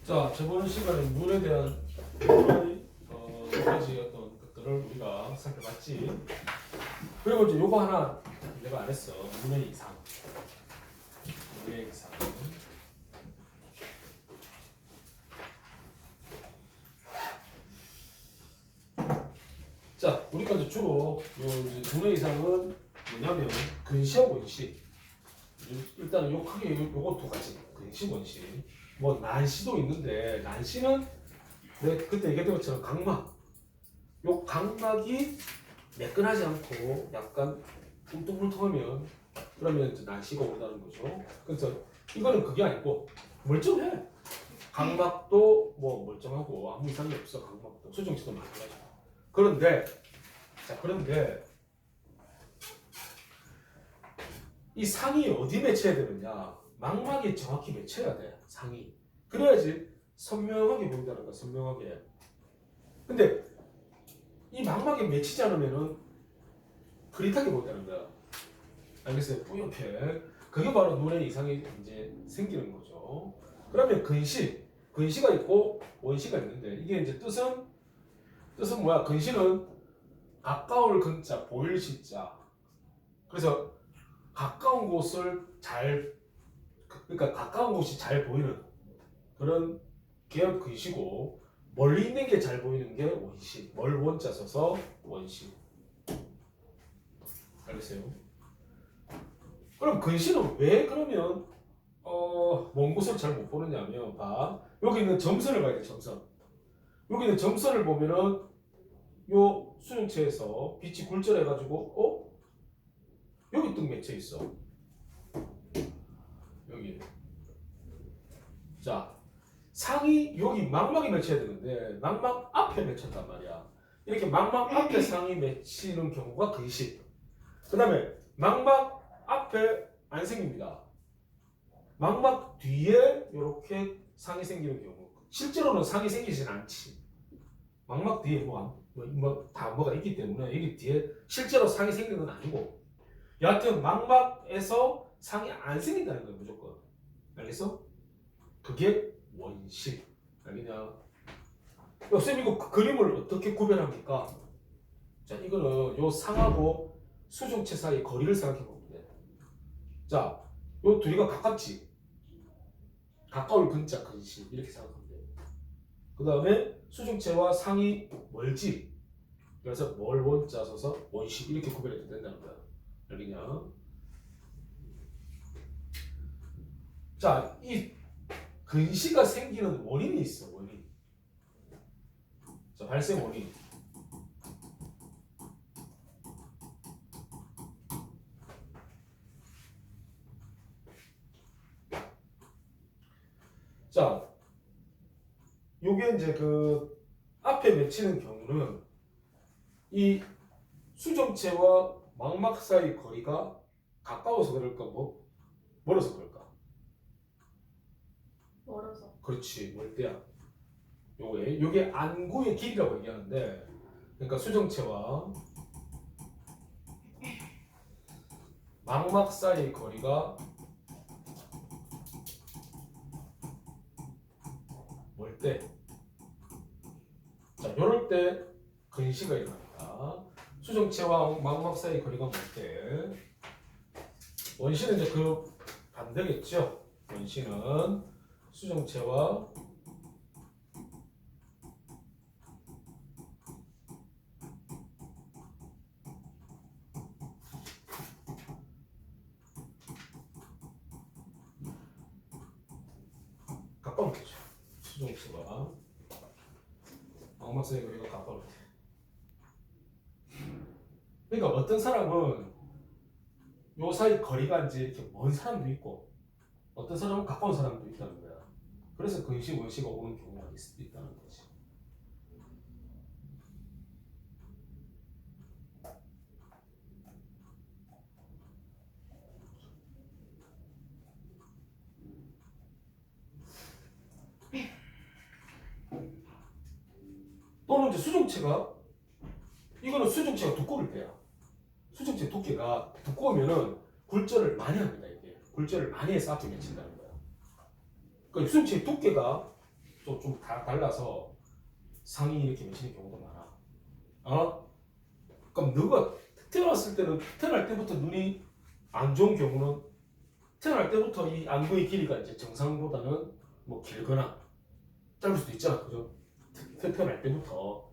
자, 저번 시간에 문에 대한 몇 가지 어떤 것들을 우리가 살펴봤지. 그리고 이제 요거 하나 내가 안 했어. 문의 이상. 문의 이상. 자, 우리가 이제 주로 요 이제 문의 이상은 뭐냐면 근시하고 원시. 일단은 요 크게 요거 두 가지. 근시, 원시. 뭐 난시도 있는데 난시는 내가 그때 얘기했던 것처럼 각막. 요 각막이 매끈하지 않고 약간 뚱뚱물통하면 그러면 이제 난시가 온다는 거죠. 그래서 이거는 그게 아니고 멀쩡해. 각막도 뭐 멀쩡하고 아무 이상이 없어. 각막도 수정치도 마찬가지고. 그런데 이 상이 어디 맺혀야 되느냐? 망막이 정확히 맺혀야 돼. 상이. 그래야지 선명하게 보인다는 거야. 선명하게. 근데 이 망막에 맺히지 않으면은 흐릿하게 보인다는 거야. 알겠어요? 뿌옇게. 그게 바로 눈의 이상이 이제 생기는 거죠. 그러면 근시가 있고 원시가 있는데 이게 이제 뜻은 뭐야? 근시는 가까울 근자, 보일 시자. 그래서 가까운 곳을 그러니까 가까운 곳이 잘 보이는 그런 게 근시고 멀리 있는 게 잘 보이는 게 원시. 멀원자 써서 원시. 알겠어요? 그럼 근시는 왜 그러면 먼 곳을 잘 못 보느냐면 봐. 여기 있는 점선을 봐야 돼. 점선. 여기 있는 점선을 보면은 요 수용체에서 빛이 굴절해 가지고 여기 뚝 맺혀 있어. 여기. 자, 상이 여기 망막이 맺혀야 되는데 망막 앞에 맺혔단 말이야. 이렇게 망막 앞에 상이 맺히는 경우가 근시. 그다음에 망막 앞에 안 생깁니다. 망막 뒤에 이렇게 상이 생기는 경우. 실제로는 상이 생기진 않지. 망막 뒤에 다 뭐가 있기 때문에 여기 뒤에 실제로 상이 생기는 건 아니고. 여하튼 망막에서 상이 안 생긴다는 거야 무조건. 알겠어? 그게 원시. 알겠냐? 쌤 이거 그림을 어떻게 구별합니까? 자, 이거는 요 상하고 수중체 사이 거리를 생각해 보면 돼. 자, 요 둘이가 가깝지. 가까울 근자 근시 이렇게 생각하면 돼. 그 다음에 수중체와 상이 멀지. 그래서 멀원자 써서 원시 이렇게 구별해도 된다는 거야. 알겠냐? 자, 이 근시가 생기는 원인이 있어. 원인. 자, 발생 원인. 자, 요게 이제 그 앞에 맺히는 경우는 이 수정체와 망막 사이 거리가 가까워서 그럴까 뭐 멀어서 그럴까? 멀어서. 그렇지, 멀때야. 요게 안구의 길이라고 얘기하는데, 그러니까 수정체와 망막 사이 거리가 멀때. 자, 요럴 때 근시가 일어납니다. 수정체와 망막 사이 거리가 멀때. 원시는 이제 그 반대겠죠. 원시는 수정체와 가까운 거죠. 수정체와 망막 사이 거리가 가까울 때. 그러니까 어떤 사람은 요 사이 거리가 이제 이렇게 먼 사람도 있고 어떤 사람은 가까운 사람도 있다는 거야. 그래서 근시 원시가 오는 경우가 있다는 거지. 또는 이제 수정체가 이거는 수정체가 두꺼울 때야. 수정체 두께가 두꺼우면은 굴절을 많이 합니다. 이게 굴절을 많이 해서 앞에 맺힌다는 거야. 그러니까 수정체 두께가 좀 다 달라서 상이 이렇게 맺히는 경우도 많아. 어? 그럼 너가 태어났을 때는 태어날 때부터 눈이 안 좋은 경우는 태어날 때부터 이 안구의 길이가 이제 정상보다는 뭐 길거나 짧을 수도 있잖아, 그죠? 태어날 때부터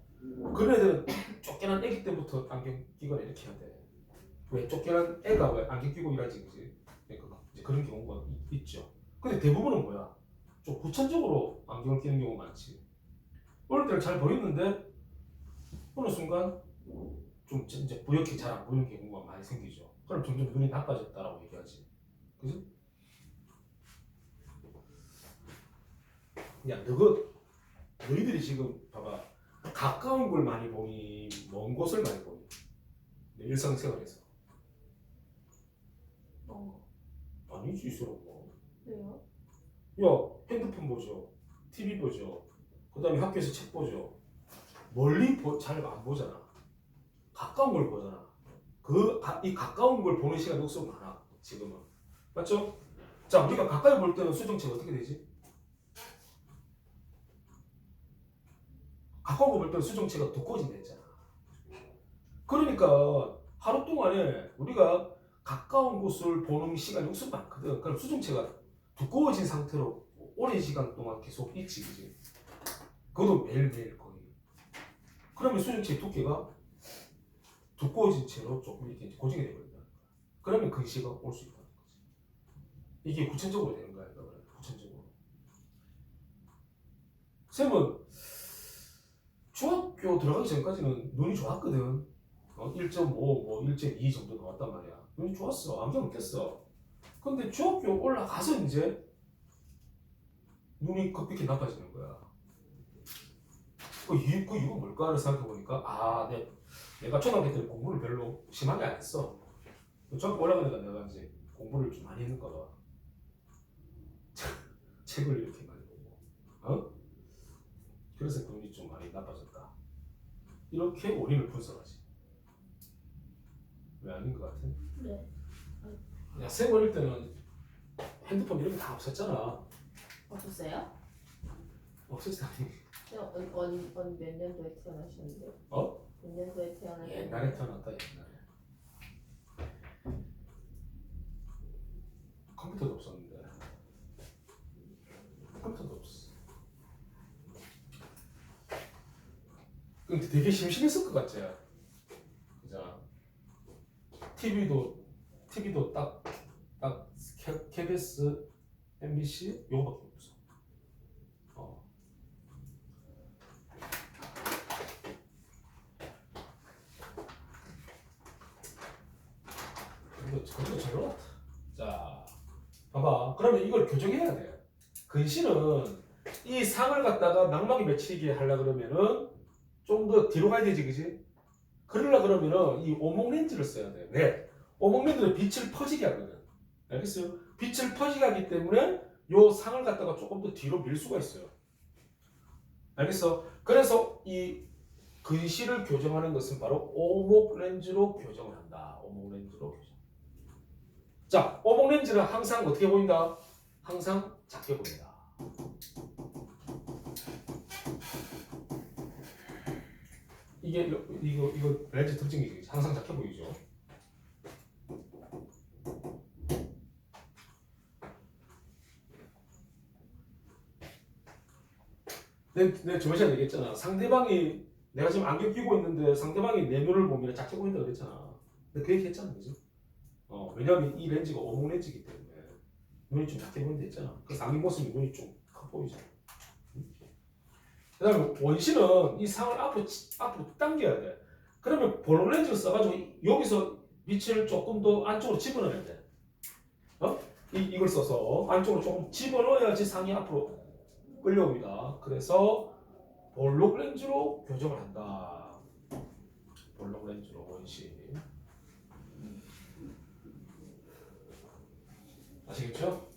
그런 애들은 쫓겨난 애기 때부터 안경 끼거나 이렇게 해야 돼. 왜 쫓겨난 애가 왜 안경 끼고 일하지, 그지? 그러니까 이제 그런 경우가 있죠. 근데 대부분은 뭐야? 좀 후천적으로 안경을 끼는 경우가 많지. 어릴 때는 잘 보였는데 어느 순간 좀 이제 부옇게 잘 안 보이는 경우가 많이 생기죠. 그럼 점점 눈이 나빠졌다라고 얘기하지. 그지? 야, 너희들이 지금 봐봐. 가까운 걸 많이 보니, 먼 곳을 많이 보니. 내 일상생활에서. 아니지, 있어라 뭐. 왜요? 야, 핸드폰 보죠. TV 보죠. 그 다음에 학교에서 책 보죠. 멀리 잘 안 보잖아. 가까운 걸 보잖아. 이 가까운 걸 보는 시간이 없어 많아. 지금은. 맞죠? 자, 우리가 가까이 볼 때는 수정체가 어떻게 되지? 가까운 거 볼 때는 수정체가 두꺼워진다 했잖아. 그러니까 하루 동안에 우리가 가까운 곳을 보는 시간이 엄청 많거든. 그럼 수정체가 두꺼워진 상태로 오랜 시간 동안 계속 있지, 그지? 그것도 매일매일 거의. 그러면 수정체의 두께가 두꺼워진 채로 조금 이렇게 고정이 되거든요. 그러면 근시가 올 수 있다는 거지. 이게 후천적으로 되는 거야, 그러니까 후천적으로. 쌤은 중학교 들어가기 전까지는 눈이 좋았거든. 1.5, 뭐 1.2 정도 나왔단 말이야. 눈이 좋았어. 안경을 꼈어. 근데 중학교 올라가서 이제 눈이 급격히 나빠지는 거야. 그 이유가 뭘까를 생각해보니까 내가 초등학교 때 공부를 별로 심하게 안 했어. 중학교 올라가니까 내가 이제 공부를 좀 많이 했는가 봐. 책을 이렇게 많이 보고. 그래서 그 눈이 좀 많이 나빠졌다. 이렇게 원인을 분석하지. 왜 아닌 것 같아? 네. 야, 쌤 어릴 때는 핸드폰 이런 게 다 없었잖아. 없었어요? 없었다니. 몇 년도에 태어나셨는데요? 몇 년도에 태어나셨는데요? 옛날에 태어났다, 옛날에. 컴퓨터도 없었는데. 컴퓨터도 없어. 근데 되게 심심했을 것 같지? 그죠? TV도 딱 KBS, MBC 요거밖에 없어. 그것도 잘 나왔다. 자, 봐봐. 그러면 이걸 교정해야 돼. 근시는 이 상을 갖다가 망막이 맺히게 하려 그러면은 좀 더 뒤로 가야 되지, 그지? 그러려 그러면은 이 오목 렌즈를 써야 돼. 왜? 오목 렌즈는 빛을 퍼지게 하거든. 알겠어요? 빛을 퍼지게 하기 때문에 요 상을 갖다가 조금 더 뒤로 밀 수가 있어요. 알겠어? 그래서 이 근시를 교정하는 것은 바로 오목 렌즈로 교정을 한다. 오목 렌즈로 교정. 자, 오목 렌즈는 항상 어떻게 보인다? 항상 작게 보인다. 이거 렌즈 특징이지. 항상 작게 보이죠. 내가 저번 시간에 얘기했잖아. 내가 지금 안경 끼고 있는데 상대방이 내 눈을 보면 작게 보인다 그랬잖아. 근데 그 얘기 했잖아, 그죠? 왜냐면 이 렌즈가 오목 렌즈이기 때문에 눈이 좀 작게 보인다 했잖아. 그래서 안경 벗으면 눈이 좀 커 보이잖아. 그 다음에 원시는 이 상을 앞으로 당겨야 돼. 그러면 볼록 렌즈를 써가지고 여기서 빛을 조금 더 안쪽으로 집어넣어야 돼. 이걸 써서 안쪽으로 조금 집어넣어야지 상이 앞으로 끌려옵니다. 그래서 볼록 렌즈로 교정을 한다. 볼록 렌즈로 원시. 아시겠죠?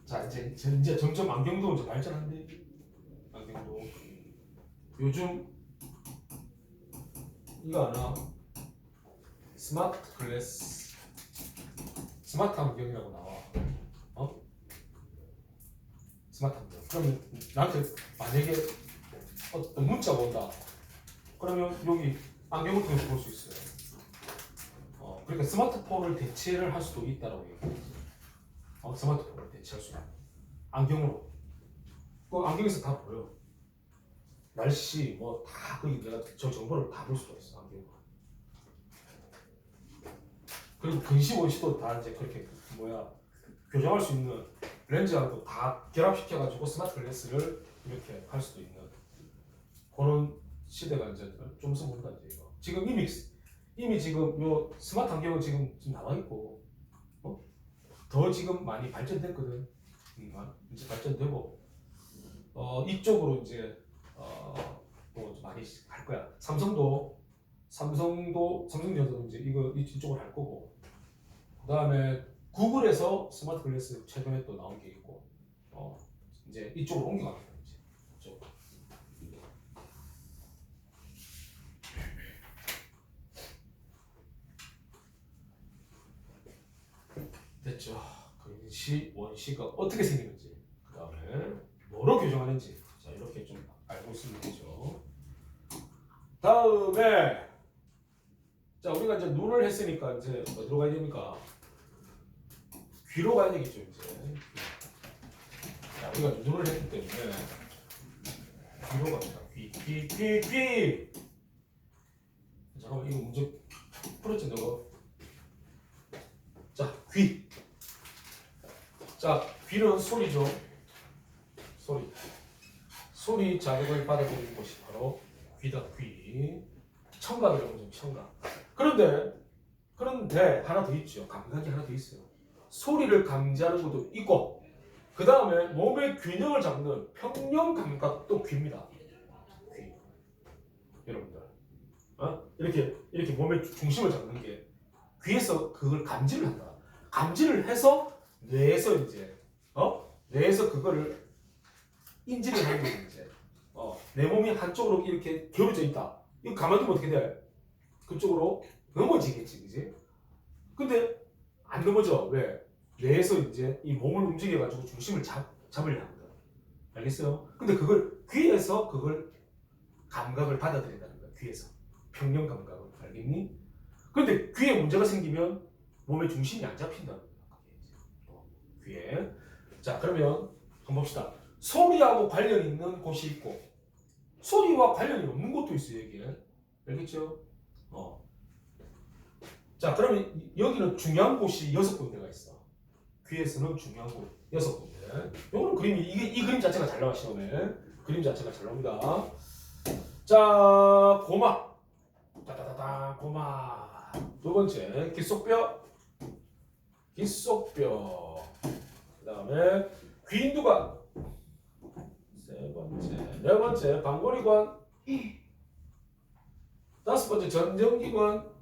자, 이제 점점 안경도 이제 발전한대. 안경도 요즘 이거 하나 스마트 글래스 스마트 안경이라고 나와. 어? 스마트 안경. 그러면 나한테 만약에 어떤 문자가 온다. 그러면 여기 안경을 통해서 볼 수 있어요. 그러니까 스마트폰을 대체를 할 수도 있다라고 얘기해요. 스마트폰을 대체할 수 있다. 안경으로. 그 안경에서 다 보여. 날씨 뭐 다 거기 내가 저 정보를 다 볼 수가 있어 안경으로. 그리고 근시 원시도 다 이제 그렇게 교정할 수 있는 렌즈하고 다 결합시켜가지고 스마트 글래스를 이렇게 할 수도 있는 그런 시대가 이제 좀 있으면 온다 이제 이거. 지금 이미 지금 요 스마트 안경은 지금 나와 있고 더 지금 많이 발전됐거든. 이제 발전되고 이쪽으로 이제 뭐 많이 갈 거야. 삼성전자도 이제 이쪽으로 할 거고. 그다음에 구글에서 스마트 글래스 최근에 또 나온 게 있고 이제 이쪽으로 옮겨갑니다. 이제 이쪽. 됐죠. 근시 원시가 어떻게 생기는지, 그 다음에 뭐로 교정하는지, 자 이렇게 좀 알고 있으면 되죠. 다음에 자 우리가 이제 눈을 했으니까 이제 어디로 가야 됩니까? 귀로 가야 되겠죠 이제. 자 우리가 눈을 했기 때문에 귀로 갑니다. 귀. 잠깐만 이거 문제 풀었지 너가? 자 귀. 자 귀는 소리죠. 소리 자극을 받아들이는 것이 바로 귀다. 귀. 청각이라고 하죠. 청각. 그런데 하나 더 있죠. 감각이 하나 더 있어요. 소리를 감지하는 것도 있고 그 다음에 몸의 균형을 잡는 평형 감각도 귀입니다. 귀. 여러분들 이렇게 몸의 중심을 잡는 게 귀에서 그걸 감지를 한다. 감지를 해서 뇌에서 이제 뇌에서 그거를 인지를 하는 거죠. 이제 내 몸이 한쪽으로 이렇게 기울어져 있다. 이거 가만두면 어떻게 돼? 그쪽으로 넘어지겠지, 그지? 근데 안 넘어져. 왜? 뇌에서 이제 이 몸을 움직여가지고 중심을 잡으려 하거든. 알겠어요? 근데 그걸 귀에서 그걸 감각을 받아들인다는 거야. 귀에서 평형 감각을. 알겠니? 근데 귀에 문제가 생기면 몸의 중심이 안 잡힌다는 거야. 귀에. 자, 그러면 한번 봅시다. 소리하고 관련 있는 곳이 있고 소리와 관련이 없는 곳도 있어요. 여기에. 알겠죠? 자, 그러면 여기는 중요한 곳이 6군데가 있어. 귀에서는 중요한 곳 6군데. 요거는 그림이 이 그림 자체가 잘 나와 시험에. 그림 자체가 잘 나옵니다. 자, 고막. 따다다다 고막. 두 번째 귓속뼈. 그다음에 귀인두관. 네 번째 방골이관. 다섯 번째 전정기관.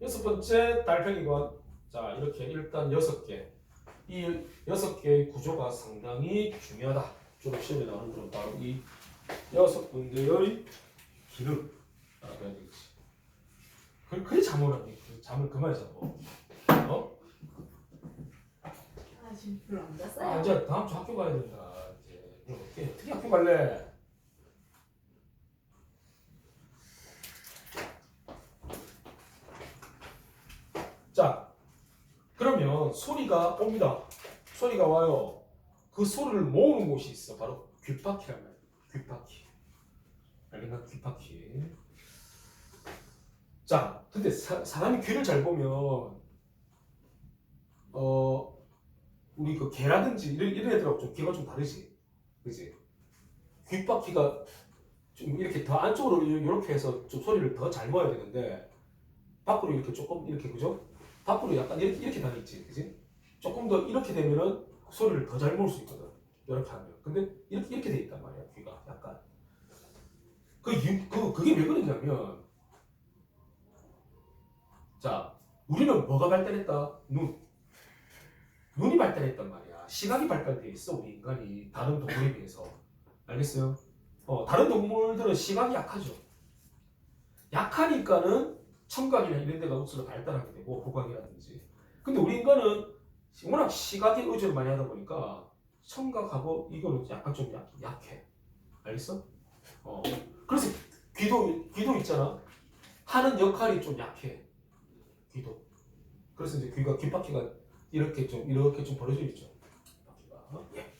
여섯 번째 달팽이관. 자 이렇게 일단 6개. 이 6개의 구조가 상당히 중요하다. 졸업 시험에 나오는 건 바로 이 6군데의 기능 알아야 되겠지. 그래 잠을 하니 잠을 그만 자고. 지금 별로 안 잤어요. 이제 다음 주 학교 가야 된다. 이제 어떻게 학교 갈래? 자, 그러면 소리가 옵니다. 소리가 와요. 그 소리를 모으는 곳이 있어. 바로 귓바퀴란 말이야. 귓바퀴. 알겠나? 귓바퀴. 자, 근데 사람이 귀를 잘 보면 우리 그 개라든지 이런 애들하고 좀 귀가 좀 다르지. 그지? 귓바퀴가 좀 이렇게 더 안쪽으로 이렇게 해서 좀 소리를 더 잘 모아야 되는데 밖으로 이렇게 조금 이렇게 그죠? 밖으로 약간 이렇게 다니지, 그지? 조금 더 이렇게 되면은 소리를 더 잘 모을 수 있거든. 이렇게 하면. 근데 이렇게 돼 있단 말이야, 귀가 약간. 그게 왜 그러냐면, 자, 우리는 뭐가 발달했다? 눈이 발달했단 말이야. 시각이 발달돼 있어, 우리 인간이 다른 동물에 비해서. 알겠어요? 다른 동물들은 시각이 약하죠. 약하니까는 청각이나 이런 데가 우수로 발달하게 되고 후각이라든지. 근데 우리 인간은 워낙 시각에 의존을 많이 하다 보니까 청각하고 이거는 약간 좀 약해. 알겠어? 그래서 귀도 있잖아. 하는 역할이 좀 약해. 귀도. 그래서 이제 귓바퀴가 이렇게 좀 벌어져 있죠. 귓바퀴가. 예.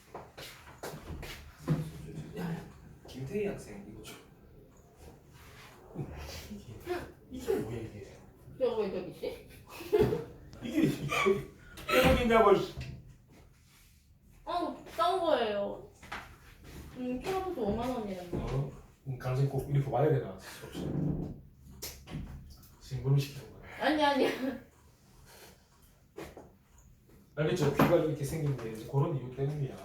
김태희 학생 이거 좀 이게 뭐야 이게? 저거 왜 저기 있지? 이게 왜 여기 있냐고. 싼 거예요. 키로부터 5만 원이랬나? 강생 꼭 이렇게 와야 되나? 심부름 시키는 거야. 아니. 알겠죠? 귀가 이렇게 생긴 게 이제 그런 이유 때문이야.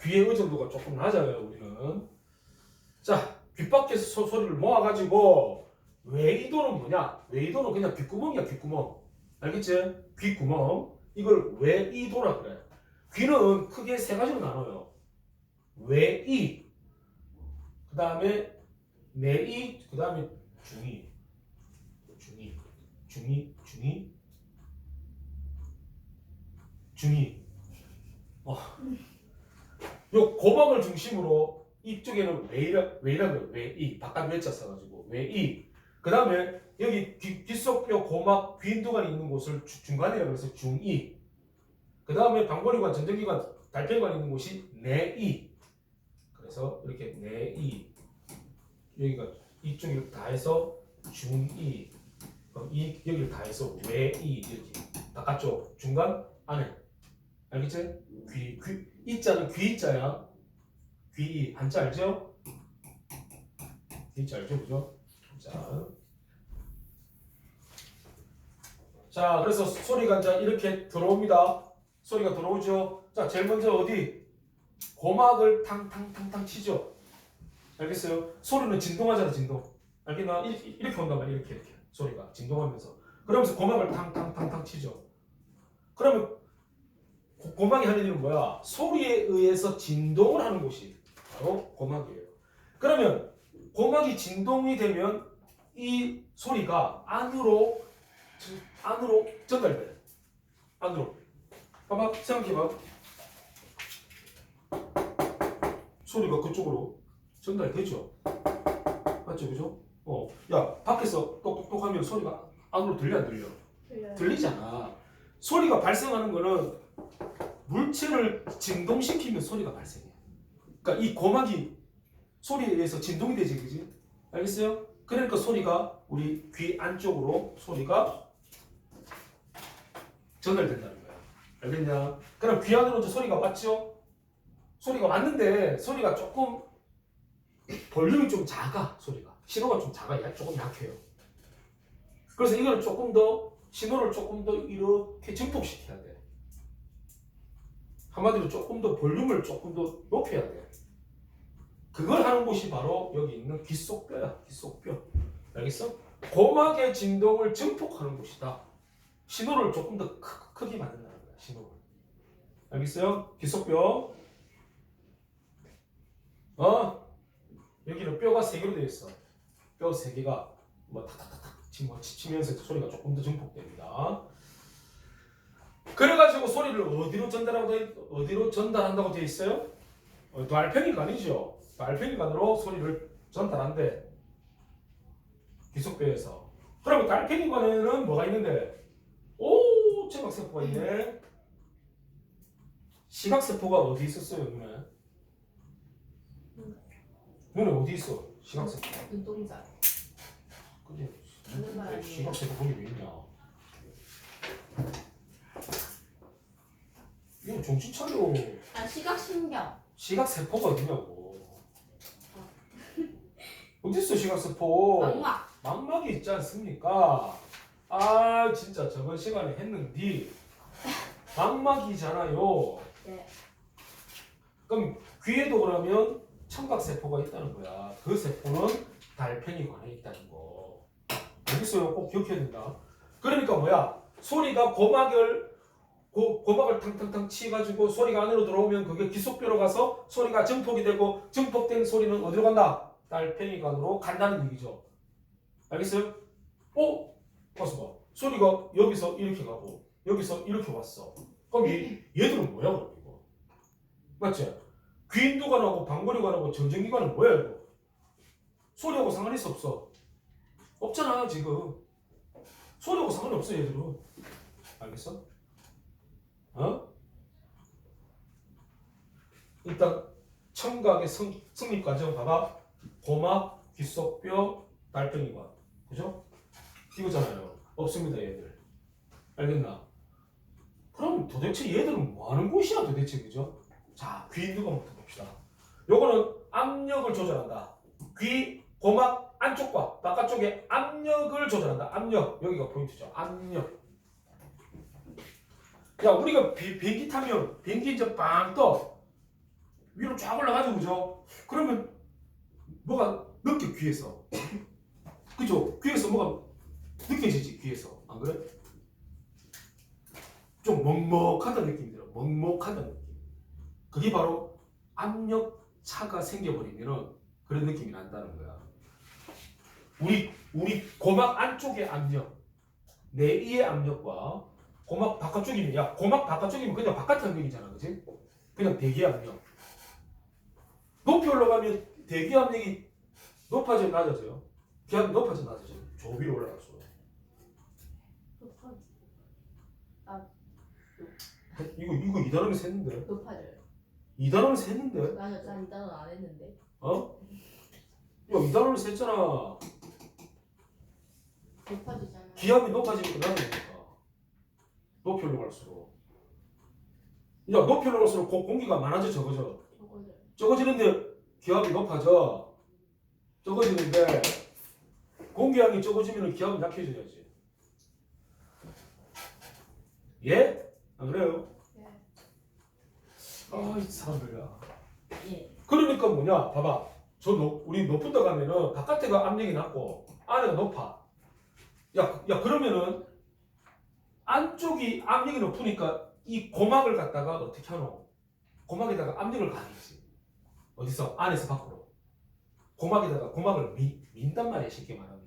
귀의 의존도가 조금 낮아요, 우리는. 자, 귓밖에서 소리를 모아가지고 외이도는 뭐냐? 외이도는 그냥 귓구멍이야, 귓구멍. 알겠지? 귓구멍. 이걸 외이도라 그래. 귀는 크게 세 가지로 나눠요. 외이, 그 다음에 내이, 그 다음에 중이. 요 고막을 중심으로 이쪽에는 외이라 그래요. 외이. 바깥 외자 써가지고 외이. 그 다음에 여기 귓속뼈, 고막, 귀인두관이 있는 곳을 중간이라고 해서 중이. 그 다음에 방광이관, 전정기관, 달팽이관 있는 곳이 내이. 그래서 이렇게 내이. 여기가 이쪽을 다 해서 중이. 여기를 다 해서 외이. 이렇게 바깥쪽, 중간, 안에. 알겠지? 이자는 귀자야. 귀 한자 알죠? 귀자 알죠, 그죠? 자, 그래서 소리가 이제 이렇게 들어옵니다. 소리가 들어오죠. 자, 제일 먼저 어디? 고막을 탕탕탕탕 치죠. 알겠어요? 소리는 진동하잖아, 진동. 알겠나? 이렇게 온단 말이야, 이렇게 소리가 진동하면서. 그러면서 고막을 탕탕탕탕 치죠. 그러면 고막이 하는 일은 뭐야? 소리에 의해서 진동을 하는 곳이 바로 고막이에요. 그러면 고막이 진동이 되면 이 소리가 안으로 전달돼. 안으로. 봐봐, 생각해봐. 소리가 그쪽으로 전달되죠. 맞죠, 그죠? 야, 밖에서 똑똑똑 하면 소리가 안으로 들려 안 들려? 들리잖아. 소리가 발생하는 거는 물체를 진동시키면 소리가 발생해. 그러니까 이 고막이 소리에 의해서 진동이 되지, 그지? 알겠어요? 그러니까 소리가 우리 귀 안쪽으로 소리가 전달된다는 거야. 알겠냐? 그럼 귀 안으로 소리가 왔죠? 소리가 왔는데 소리가 조금 볼륨이 좀 작아. 소리가 신호가 좀 작아. 조금 약해요. 그래서 이걸 조금 더 신호를 조금 더 이렇게 증폭시켜야 돼. 한마디로 조금 더 볼륨을 조금 더 높여야 돼. 그걸 하는 곳이 바로 여기 있는 귓속뼈야. 귓속뼈. 알겠어? 고막의 진동을 증폭하는 곳이다. 신호를 조금 더 크게 만든다는 거야. 신호를. 알겠어요? 귓속뼈. 여기는 뼈가 3개로 되어 있어. 뼈 3개가 뭐 탁탁탁탁 치면서 소리가 조금 더 증폭됩니다. 그래가지고 소리를 어디로 전달한다고 되어 있어요? 달팽이관이죠. 달팽이관으로 소리를 전달한대. 귀속뼈에서. 그러면 달팽이관에는 뭐가 있는데? 오, 청각세포가 있네. 시각세포가 어디 있었어요, 눈에? 눈에 어디 있어? 시각세포. 눈동자. 그게 눈알. 시각세포 거기 왜 있냐? 이거 정신 차려. 시각신경. 시각세포가 어디냐고. 어딨어 시각세포? 망막이 있지 않습니까? 아 진짜 저번 시간에 했는데 망막이잖아요. 네. 그럼 귀에도 그러면 청각세포가 있다는 거야. 그 세포는 달팽이관에 있다는 거. 알겠어요? 꼭 기억해야 된다. 그러니까 뭐야? 소리가 고막을 탕탕탕 치가지고 소리가 안으로 들어오면 그게 귀속뼈로 가서 소리가 증폭이 되고 증폭된 소리는 어디로 간다? 달팽이관으로 간다는 얘기죠. 알겠어요? 봐서 봐. 소리가 여기서 이렇게 가고 여기서 이렇게 왔어. 그럼 얘들은 뭐야 그럼 이거? 맞지? 귀인두관하고 방거리관하고 정전기관은 뭐야 이거? 소리하고 상관이 있어 없어? 없잖아 지금. 소리하고 상관이 없어 얘들은. 알겠어? 어? 일단 청각의 성립 과정 봐봐. 고막, 귓속뼈, 달팽이관. 그죠? 이거잖아요. 없습니다 얘들. 알겠나? 그럼 도대체 얘들은 뭐 하는 곳이야 도대체 그죠? 자, 귀인두관부터 봅시다. 요거는 압력을 조절한다. 귀, 고막 안쪽과 바깥쪽에 압력을 조절한다. 압력. 여기가 포인트죠. 압력. 야, 우리가 비행기 타면 비행기 이제 빵 떠. 위로 쫙 올라가죠, 그죠? 그러면 뭐가 느껴 귀에서. 그죠? 귀에서 뭐가 느껴지지 귀에서. 안 그래? 좀 먹먹하다는 느낌이 들어. 먹먹하다는 느낌. 그게 바로 압력 차가 생겨버리면은 그런 느낌이 난다는 거야. 우리 고막 안쪽의 압력, 내이의 압력과 고막 바깥쪽이면 야 고막 바깥쪽이면 그냥 바깥 압력이잖아, 그지? 그냥 대기 압력. 높이 올라가면 대기 압력이 높아져 낮아져요. 기압이 높아져 낮아져. 저 위로 올라갔어. 이거 2단원이 샜는데. 높아져요. 2단원이 샜는데. 난 이단은 안 했는데. 어? 야 2단원이 샜잖아. 높아지잖아. 기압이 높아지니까 낮아지니까. 높이 올라갈수록. 야 높이 올라갈수록 공기가 많아져 적어져. 적어져요. 적어지는데 기압이 높아져. 적어지는데 공기량이 적어지면 기압이 약해져야지. 예? 안 그래요? 네. 이 사람들아. 예. 그러니까 뭐냐? 봐봐. 우리 높은 데 가면은 바깥에가 압력이 낮고 안에가 높아. 야 그러면은 안쪽이 압력이 높으니까 이 고막을 갖다가 어떻게 하노? 고막에다가 압력을 가하겠지. 어디서? 안에서 밖으로. 고막에다가 고막을 민단 말이야 쉽게 말하면.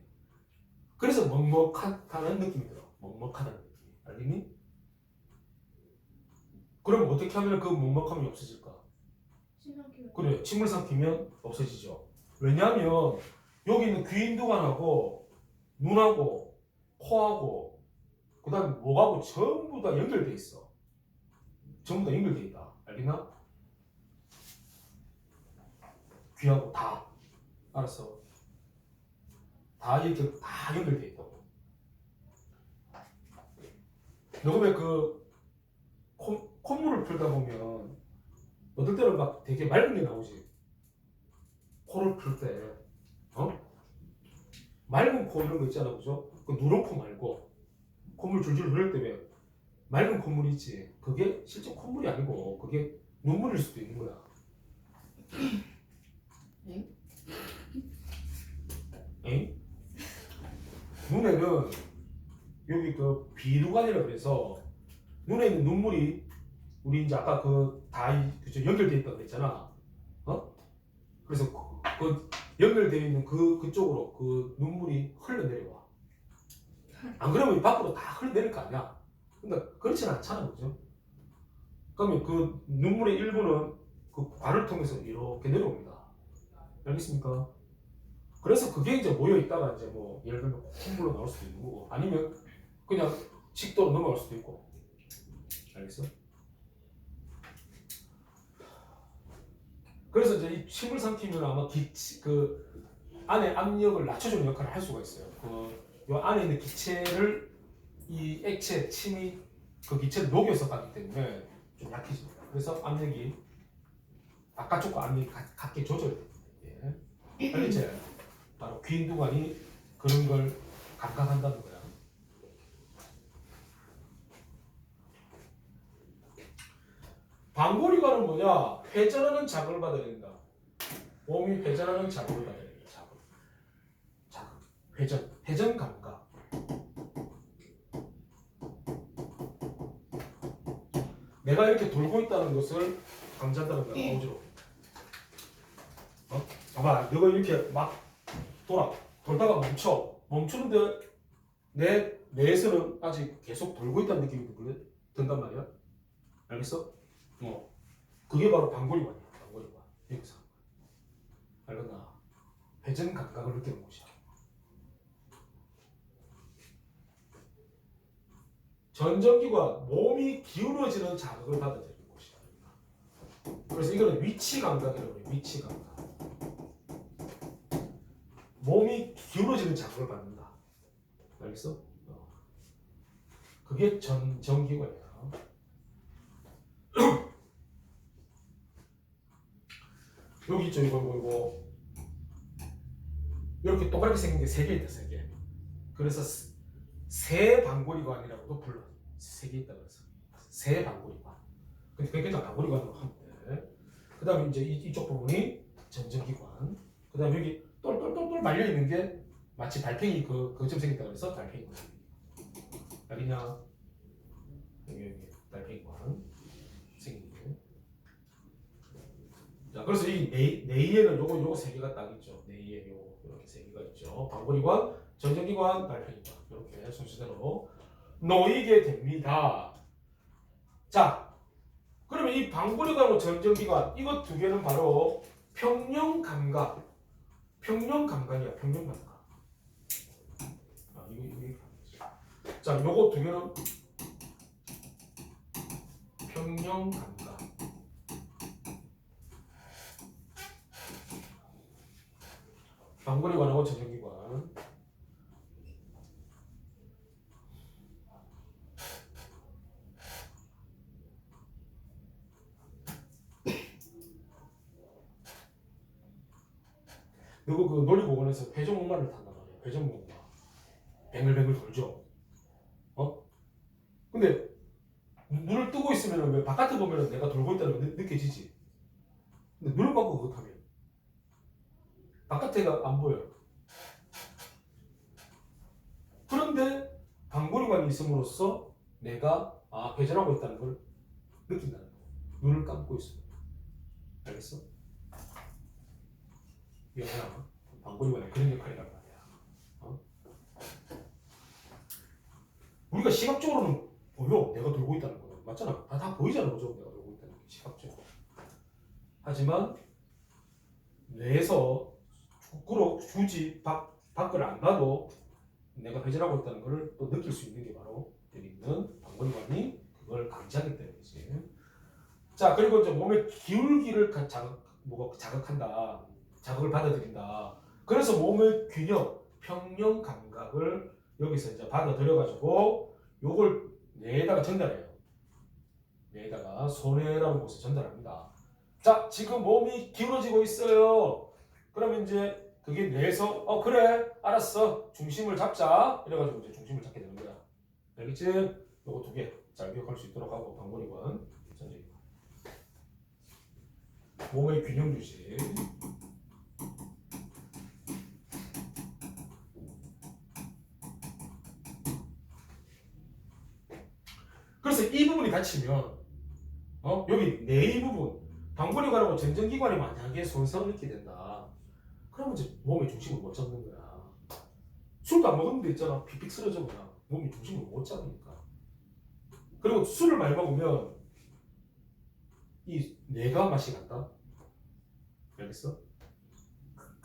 그래서 먹먹하다는 느낌이 들어. 먹먹하다는 느낌. 알겠니? 그럼 어떻게 하면 그 먹먹함이 없어질까? 심상키가. 그래, 침을 삼키면 없어지죠. 왜냐하면 여기 있는 귀인두관하고 눈하고 코하고 그 다음에 목하고 전부 다 연결돼 있어. 전부 다 연결돼 있다. 알겠나? 귀하고 다. 알았어. 다 이렇게 다 연결돼 있다고. 녹음에 그 콧물을 풀다 보면 어떨 때는 막 되게 맑은 게 나오지. 코를 풀 때, 맑은 코 이런 거 있잖아, 그죠? 그 누런 코 말고 콧물 줄줄 흐를 때 왜 맑은 콧물이 있지. 그게 실제 콧물이 아니고 그게 눈물일 수도 있는 거야. 엥? 눈에는 여기 그 비두관이라고 해서 눈에 있는 눈물이 우리 이제 아까 그죠 연결돼 있다고 했잖아. 그래서 그 연결되어 있는 그쪽으로 그 눈물이 흘러내려와. 안 그러면 밖으로 다 흘러내릴 거 아니야. 근데 그렇지는 않잖아, 그죠? 그러면 그 눈물의 일부는 그 관을 통해서 이렇게 내려옵니다. 알겠습니까? 그래서 그게 이제 모여 있다가 이제 뭐 예를 들면 콧물로 나올 수도 있는 거고 아니면 그냥 식도로 넘어갈 수도 있고. 알겠어? 그래서 이제 이 침을 삼키면 아마 그 안에 압력을 낮춰주는 역할을 할 수가 있어요. 요 안에 있는 기체를 이 액체, 침이 그 기체를 녹여서 가기 때문에 좀 약해집니다. 그래서 압력이 바깥쪽과 압력이 같게 조절됩니다. 예. 알겠지? 바로 귀인두관이 그런 걸 감각한다는 거야. 방거리관은 뭐냐? 회전하는 자극을 받아야 된다. 몸이 회전하는 자극을 받아야 된다. 자극. 회전 감각. 내가 이렇게 돌고 있다는 것을 감지한다는 거야. 어지러워. 봐봐, 너가 이렇게 막 돌다가 멈추는데 내 뇌에서는 아직 계속 돌고 있다는 느낌이 든단 말이야. 알겠어? 그게 바로 방구리관이야. 방구리관. 여기서. 알겠나? 회전 감각을 느끼는 곳이야. 전정기관, 몸이 기울어지는 자극을 받아들이는 곳이야. 그래서 이거는 위치 감각이라고 해요. 위치 감각. 몸이 기울어지는 자극을 받는다. 알겠어? 그게 전정기관이야. 여기 있죠, 이거. 이렇게 동그랗게 생긴 게 3개 있다, 3개. 그래서 세방구리관이라고도 불러. 3개 있다 그래서 세방구리관. 근데 그냥 방구리관으로 하면 돼. 그 다음에 이제 이쪽 부분이 전정기관. 그 다음에 여기 똘똘똘똘 말려 있는 게 마치 달팽이 그점 생겼다 그래서 달팽이관. 알겠냐? 여기 달팽이관 생긴 게. 자, 그래서 이 내이에는 요거 3개가 딱 있죠. 내이에 요거 이렇게 3개가 있죠. 방구리관, 전정기관, 달팽이관 이렇게 순서대로 놓이게 됩니다. 자, 그러면 이 방구리관과 전정기관 이것 2개는 바로 평형감각. 평형감각이야. 평형감각. 이게 자, 요거 2개는 평형감각. 방구리관하고 전정기관. 그리고 그 놀이공원에서 회전목마를 탄단 말이야. 회전목마. 뱅글뱅글 돌죠. 근데 눈을 뜨고 있으면 왜 바깥에 보면 내가 돌고 있다는 거 느껴지지? 근데 눈을 감고 그거 타면 바깥에가 안 보여. 그런데 방구리관이 있음으로써 내가 회전하고 있다는 걸 느낀다는 거야. 눈을 감고 있으면. 알겠어? 이게 뭐야? 방구리관의 그런 역할이란 말이야. 우리가 시각적으로는 보여. 내가 돌고 있다는 거. 맞잖아. 다 보이잖아. 그죠? 내가 돌고 있다는 게 시각적으로. 하지만 뇌에서 굳이 밖을 안 봐도 내가 회전하고 있다는 걸 또 느낄 수 있는 게 바로 여기 있는 방구리관이 그걸 감지하기 때문이지. 자, 그리고 이제 몸의 기울기를 자극한다. 자극을 받아들인다. 그래서 몸의 균형, 평형 감각을 여기서 이제 받아들여가지고 요걸 뇌에다가 전달해요. 뇌에다가 손해라는 곳에 전달합니다. 자, 지금 몸이 기울어지고 있어요. 그러면 이제 그게 뇌에서 그래 알았어 중심을 잡자 이래가지고 이제 중심을 잡게 되는 거야. 알겠지? 요거 2개 잘 기억할 수 있도록 하고 방구리관, 전정기관. 몸의 균형 유지. 그래서 이 부분이 다치면 여기 뇌의 부분 방구리관하고 전정기관이 만약에 손상을 입게 된다. 그러면 이제 몸의 중심을 못 잡는 거야. 술도 안 먹었는데 있잖아. 픽픽 쓰러져 그냥 몸이 중심을 못 잡으니까. 그리고 술을 많이 먹으면 이 뇌가 맛이 난다. 알겠어?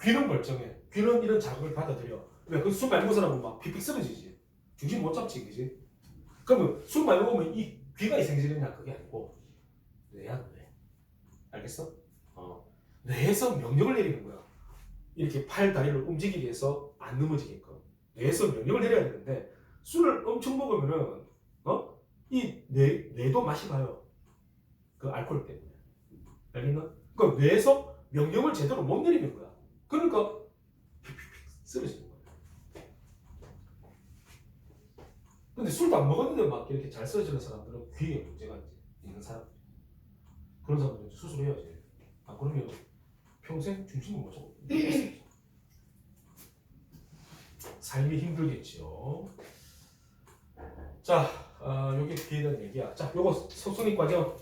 귀는 멀쩡해. 귀는 이런 자극을 받아들여. 왜? 그 술 많이 먹은 사람은 막 픽픽 쓰러지지. 중심 못 잡지, 그지? 그러면 술 많이 먹으면 이 귀가 이상해지느냐? 그게 아니고 뇌야, 뇌. 알겠어? 뇌에서 명령을 내리는 거야. 이렇게 팔, 다리를 움직이게 해서 안 넘어지게끔. 뇌에서 명령을 내려야 되는데 술을 엄청 먹으면은 이 뇌도 맛이 가요. 그 알코올 때문에. 알겠나? 그러니까 뇌에서 명령을 제대로 못 내리는 거야. 그러니까 픽픽픽 쓰러지는 거야. 근데 술도 안 먹었는데 막 이렇게 잘 쓰러지는 사람들은 귀에 문제가 있는 사람들. 그런 사람들은 수술해야지. 그러면 평생 중심을 못 잡고 삶이 힘들겠지요. 자, 여기 귀에 대한 얘기야. 자, 요거 성립 과정,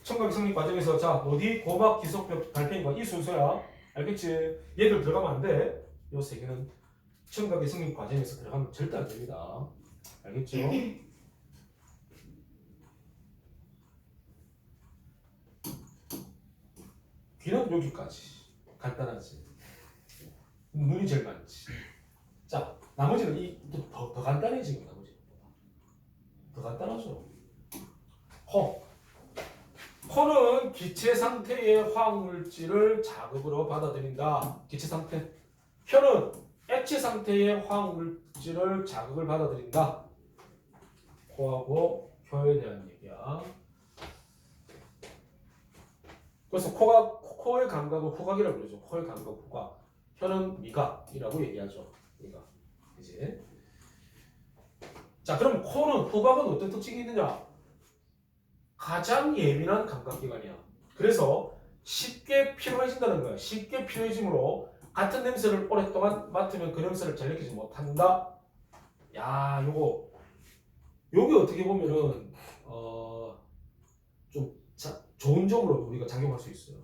청각기 성립 과정에서 자 어디 고막, 기속벽, 달팽이관 이 순서야. 알겠지? 얘들 들어가면 안 돼. 요 3개는 청각의 성립 과정에서 들어가면 절대 안 됩니다. 알겠죠? 귀는 여기까지. 간단하지. 눈이 제일 많지. 자, 나머지는 더 간단해 지금 나머지. 더 간단하죠. 코. 코는 기체 상태의 화학물질을 자극으로 받아들인다. 기체 상태. 혀는 액체 상태의 화학물질을 자극을 받아들인다. 코하고 혀에 대한 얘기야. 그래서 코의 감각은 후각이라고 그러죠. 코의 감각 후각. 혀는 미각이라고 얘기하죠. 미각. 이제 자, 그럼 코는 후각은 어떤 특징이 있느냐? 가장 예민한 감각기관이야. 그래서 쉽게 피로해진다는 거야. 쉽게 피로해지므로 같은 냄새를 오랫동안 맡으면 그 냄새를 잘 느끼지 못한다. 야, 요게 어떻게 보면은 좀 좋은 점으로 우리가 작용할 수 있어요.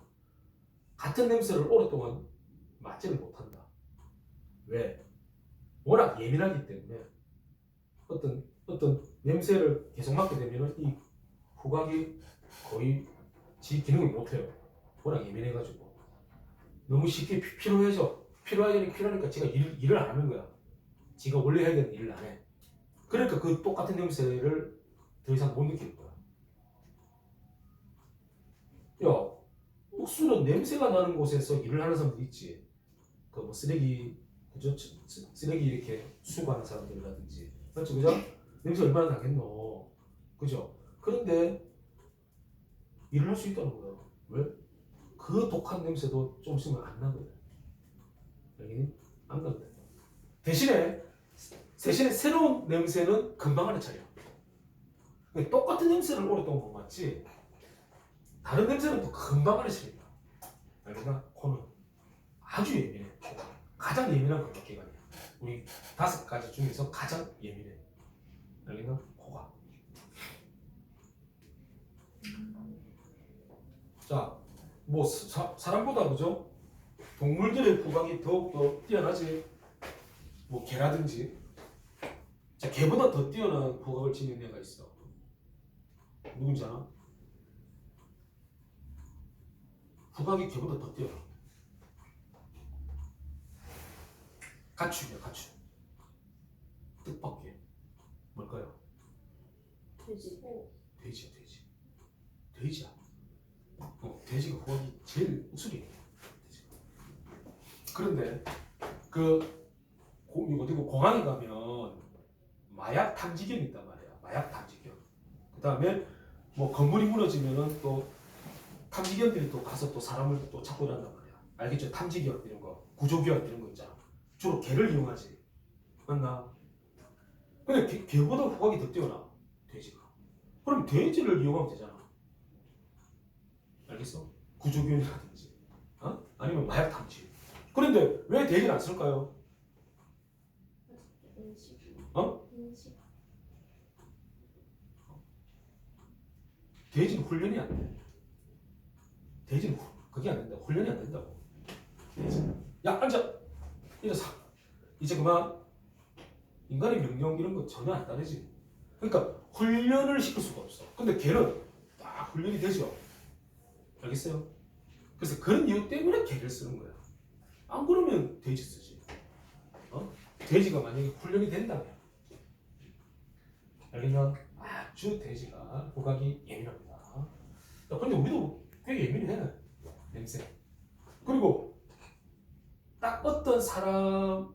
같은 냄새를 오랫동안 맡지를 못한다. 왜? 워낙 예민하기 때문에 어떤 냄새를 계속 맡게 되면은 이 후각이 거의 지 기능을 못해요. 워낙 예민해가지고 너무 쉽게 피로해져. 피로하니까 지가 일을 안 하는 거야. 지가 원래 해야 되는 일을 안 해. 그러니까 그 똑같은 냄새를 더 이상 못 느낄 거야. 야, 옥수는 냄새가 나는 곳에서 일을 하는 사람들 있지. 그 뭐 쓰레기, 그죠? 쓰레기 이렇게 수거하는 사람들이라든지, 맞지, 그죠? 냄새 얼마나 나겠노, 그죠? 그런데 일을 할 수 있다는 거야. 왜? 그 독한 냄새도 좀 있으면 안 나거든. 여기는 안 나거든. 대신에 새로운 냄새는 금방 하는 차려. 똑같은 냄새를 오랫동안 못 맡지. 다른 냄새는 또 금방 하는 차려. 알겠나? 코는 아주 예민해. 가장 예민한 감각기관이야. 우리 5가지 중에서 가장 예민해. 알겠나? 코가. 자, 뭐 사람보다 그죠? 동물들의 후각이 더욱더 뛰어나지. 뭐 개라든지. 자, 개보다 더 뛰어난 후각을 지닌 애가 있어. 누군지 아나? 후각이 개보다 더 뛰어나. 가축이야, 가축. 뜻밖의. 뭘까요? 돼지. 돼지야, 돼지. 돼지야. 돼지가 후각이 제일 우수해. 그런데 이거 공항에 가면 마약 탐지견이 있단 말이야. 마약 탐지견. 그 다음에 뭐 건물이 무너지면은 또 탐지견들이 또 가서 또 사람을 또 찾고 이런단 말이야. 알겠죠? 탐지견 이런 거, 구조견 이런 거 있잖아. 주로 개를 이용하지. 맞나? 근데 개보다 후각이 더 뛰어나. 돼지가. 그럼 돼지를 이용하면 되잖아. 알겠어? 구조견이라든지, 아니면 마약 탐지. 그런데 왜 돼지를 안 쓸까요? 인식. 어? 인식. 돼지는 훈련이 안 돼. 돼지는 그게 안 된다. 훈련이 안 된다고. 야, 앉아. 일어서. 이제 그만. 인간의 명령 이런 거 전혀 안 따르지. 그러니까 훈련을 시킬 수가 없어. 근데 개는 딱 훈련이 되죠. 알겠어요? 그래서 그런 이유 때문에 개를 쓰는 거야. 안 그러면 돼지 쓰지. 돼지가 만약에 훈련이 된다면, 알겠냐? 아주 돼지가 후각이 예민합니다. 그런데 우리도 꽤 예민해. 냄새. 그리고 딱 어떤 사람이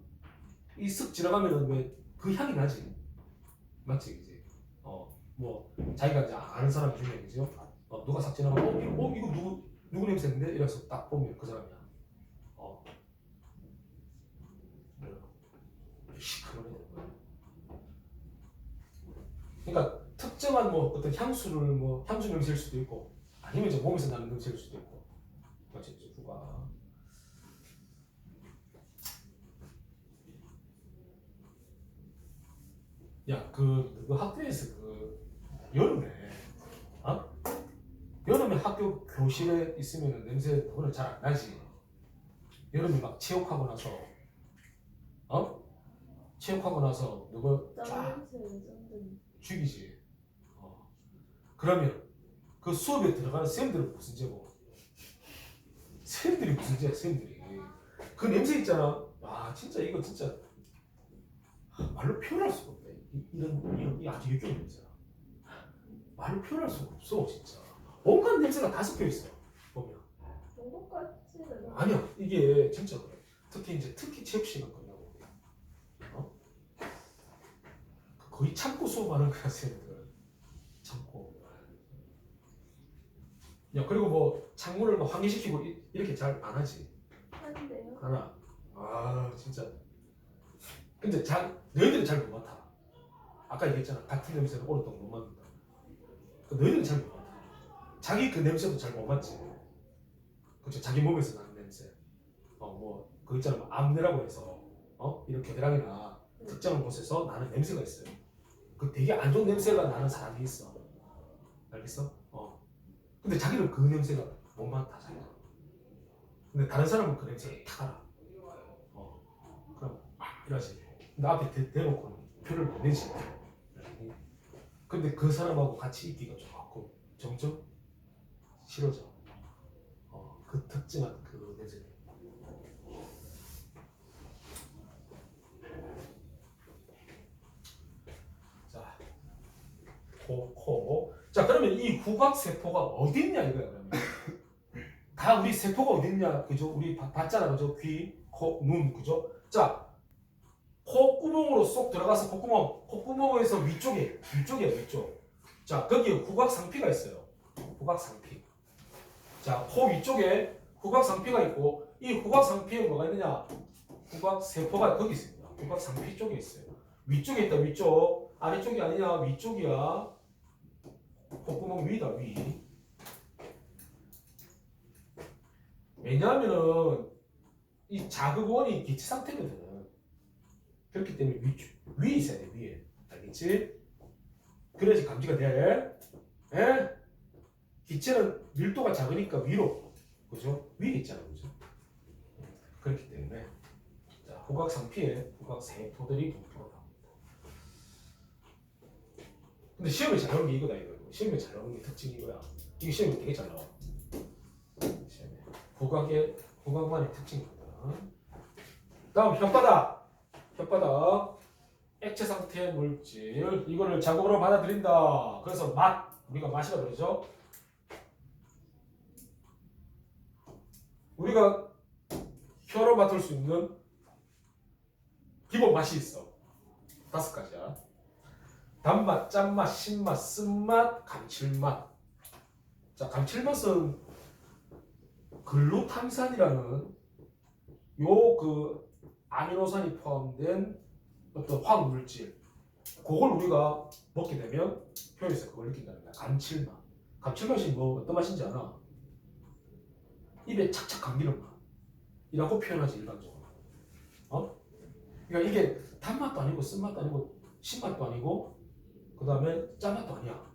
쓱 지나가면은 왜 그 향이 나지. 맞지, 이제. 뭐 자기가 이제 아는 사람 중에 그죠? 누가 싹 지나가면 이거 누구 냄새인데? 이래서 딱 보면 그 사람이야. 시커먼 애들. 그러니까 특정한 뭐 어떤 향수를 향수 냄새일 수도 있고, 아니면 이제 몸에서 나는 냄새일 수도 있고. 맞지, 누가. 야, 그 학교에서 여름에, 여름에 학교 교실에 있으면 냄새 그거는 잘 안 나지. 여름에 막 체육하고 나서, 체육하고 나서 누구 쫙 짠 냄새 짠. 죽이지. 그러면 그 수업에 들어가는 쌤들은 무슨 죄고? 쌤들이 무슨 죄야? 쌤들이 그 냄새 있잖아. 와 진짜 이거 진짜 말로 표현할 수가 없다. 이런 이 아주 역겨운 냄새야. 말로 표현할 수가 없어 진짜. 온갖 냄새가 다 섞여 있어 보면. 정도까지는 아니야 이게 진짜 그래. 특히 체육 시간 끝나고 거의 참고 수업하는 거야 쌤들. 참고. 야 그리고 뭐 창문을 뭐 환기시키고 이렇게 잘 안 하지. 하는데요. 하나. 아 진짜. 근데 너희들은 잘 못 맡아. 아까 얘기했잖아. 같은 냄새는 오랫동안 못 맡는다. 너희들은 잘 못 맡아. 자기 그 냄새도 잘 못 맡지. 그렇죠. 자기 몸에서 나는 냄새. 뭐 그거 있잖아. 뭐 암내라고 해서 이런 겨드랑이나 특정한 곳에서 나는 냄새가 있어요. 그 되게 안 좋은 냄새가 나는 사람이 있어. 알겠어? 근데 자기는 그 냄새가 못 맡아 자기가. 근데 다른 사람은 그 냄새를 다 알아. 그럼 이러지. 근데 앞에 대놓고는 표를 못 내지. 근데 그 사람하고 같이 있기가 조금 점점 싫어져. 그 특징한 그 냄새. 자, 코. 자, 그러면 이 후각 세포가 어디 있냐 이거야 그러면. 다 우리 세포가 어디 있냐 그죠? 우리 봤잖아 그죠? 귀, 코, 눈 그죠? 자. 콧구멍으로 쏙 들어가서 콧구멍에서 위쪽이야 위쪽. 자 거기에 후각상피가 있어요. 후각상피. 자 코 위쪽에 후각상피가 있고 이 후각상피에 뭐가 있느냐? 후각세포가 거기 있습니다. 후각상피 쪽에 있어요. 위쪽에 있다 위쪽. 아래쪽이 아니냐 위쪽이야. 콧구멍 위다 위. 왜냐하면은 이 자극원이 기체 상태거든. 그렇기 때문에 위에 있어야 돼 위에. 알겠지? 그래야지 감지가 돼. 에? 기체는 밀도가 작으니까 위로. 그죠? 위에 있잖아 그죠? 그렇기 때문에 자, 후각상피에 후각세포들이 분포가 나옵니다. 근데 시험에 잘 나오는 게 이거다 이거. 시험에 잘 나오는 게 특징이 이거야. 이게 시험에 되게 잘 나와. 시험에 후각만의 특징이거든. 다음 혓바닥. 액체 상태의 물질 이거를 자극으로 받아들인다. 그래서 우리가 맛이라 그러죠. 우리가 혀로 맡을 수 있는 기본 맛이 있어. 5가지야. 단맛, 짠맛, 신맛, 쓴맛, 감칠맛. 자, 감칠맛은 글루탐산이라는 요 아미노산이 포함된 어떤 화학 물질, 그걸 우리가 먹게 되면 혀에서 그걸 느낀다는 거야. 감칠맛. 감칠맛이 뭐 어떤 맛인지 알아? 입에 착착 감기는 맛이라고 표현하지 일반적으로. 그러니까 이게 단맛도 아니고 쓴맛도 아니고 신맛도 아니고 그 다음에 짠맛도 아니야.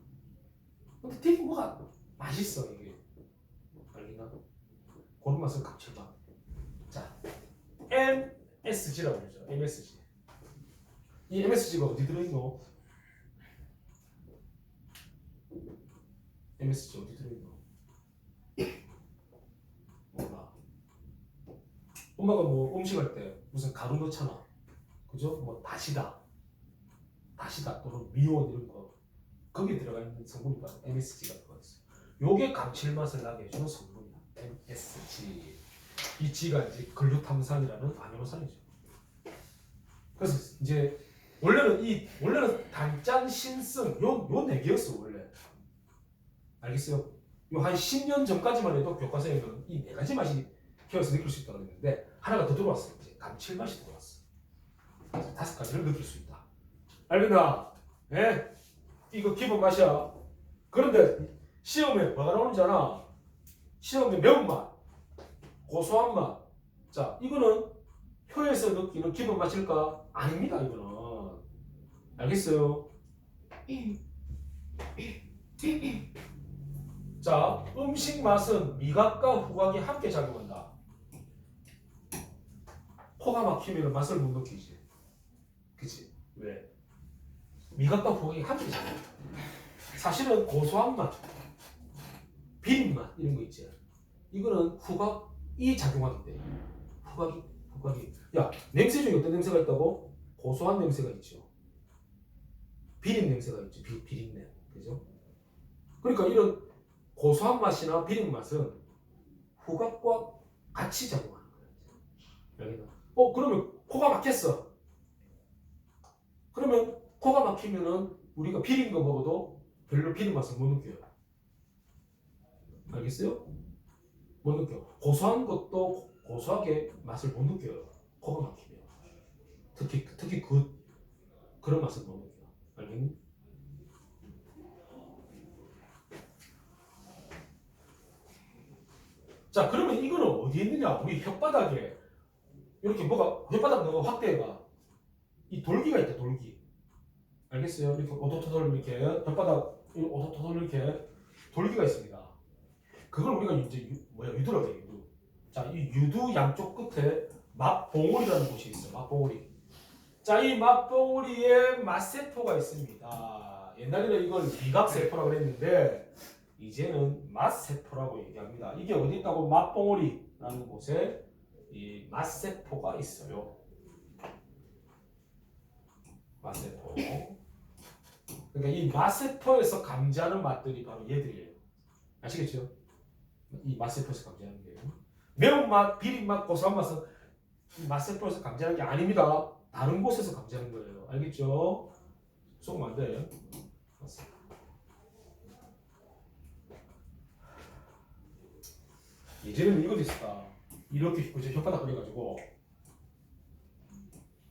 근데 되게 뭐가 맛있어 이게. 알겠나? 그런 맛은 감칠맛. 자, MSG라고 그러죠. MSG. 이 MSG가 어디 들어있노? MSG 어디 들어있노? 몰라. 엄마가 뭐 음식할 때 무슨 가루 넣잖아. 그죠? 뭐 다시다 또는 미원 이런 거 거기에 들어가 있는 성분이 바로 MSG가 들어가 있어요. 요게 감칠맛을 나게 해주는 성분이야. MSG. 이 G가 이제 글루탐산이라는 아미노산이죠. 그래서 이제 원래는 단짠, 신승 요 4개였어 원래. 알겠어요? 요 한 10년 전까지만 해도 교과서에는 이 4가지 맛이 혀에서 느낄 수 있다고 했는데 하나가 더 들어왔어. 이제 감칠맛이 들어왔어. 그래서 5가지를 느낄 수 있다. 알겠나? 예? 이거 기본 맛이야. 그런데 시험에 뭐가 나오는지 알아? 시험에 매운맛, 고소한 맛. 자, 이거는 혀에서 느끼는 기본 맛일까? 아닙니다, 이거는. 알겠어요? 자, 음식 맛은 미각과 후각이 함께 작용한다. 코가 막히면 맛을 못 느끼지. 그치? 왜? 미각과 후각이 한 개잖아. 사실은 고소한 맛, 비린 맛 이런 거 있지. 이거는 후각이 작용하는데 후각이 야 냄새 중에 어떤 냄새가 있다고? 고소한 냄새가 있죠. 비린 냄새가 있죠. 비린내, 그죠? 그러니까 이런 고소한 맛이나 비린 맛은 후각과 같이 작용하는 거예요. 여기다. 그러면 코가 막혔어. 그러면 코가 막히면은 우리가 비린 거 먹어도 별로 비린 맛을 못 느껴요. 알겠어요? 못 느껴. 고소한 것도 고소하게 맛을 못 느껴요. 코가 막히면. 특히 그런 맛을 못 느껴. 알겠니? 자, 그러면 이거는 어디에 있느냐? 우리 혓바닥에 이렇게 뭐가 혓바닥 너가 확대해봐. 이 돌기가 있다, 돌기. 알겠어요? 이렇게 오도토돌 이렇게 혓바닥 오도토돌 이렇게 돌기가 있습니다. 그걸 우리가 이제 유두라고 해요. 유두. 자, 이 유두 양쪽 끝에 맛봉우리라는 곳이 있어. 맛봉우리. 자, 이 맛봉우리에 맛세포가 있습니다. 옛날에는 이걸 미각세포라고 그랬는데 이제는 맛세포라고 얘기합니다. 이게 어디 있다고? 맛봉우리라는 곳에 이 맛세포가 있어요. 맛세포. 그러니까 이 맛세포에서 감지하는 맛들이 바로 얘들이에요. 아시겠죠? 이 맛세포에서 감지하는 게 매운맛, 비린맛, 고소한 맛은 이 맛세포에서 감지하는 게 아닙니다. 다른 곳에서 감지하는 거예요. 알겠죠? 속으면 안 돼요. 예전에는 이것도 있었다. 이렇게 그죠? 혓바닥 그려가지고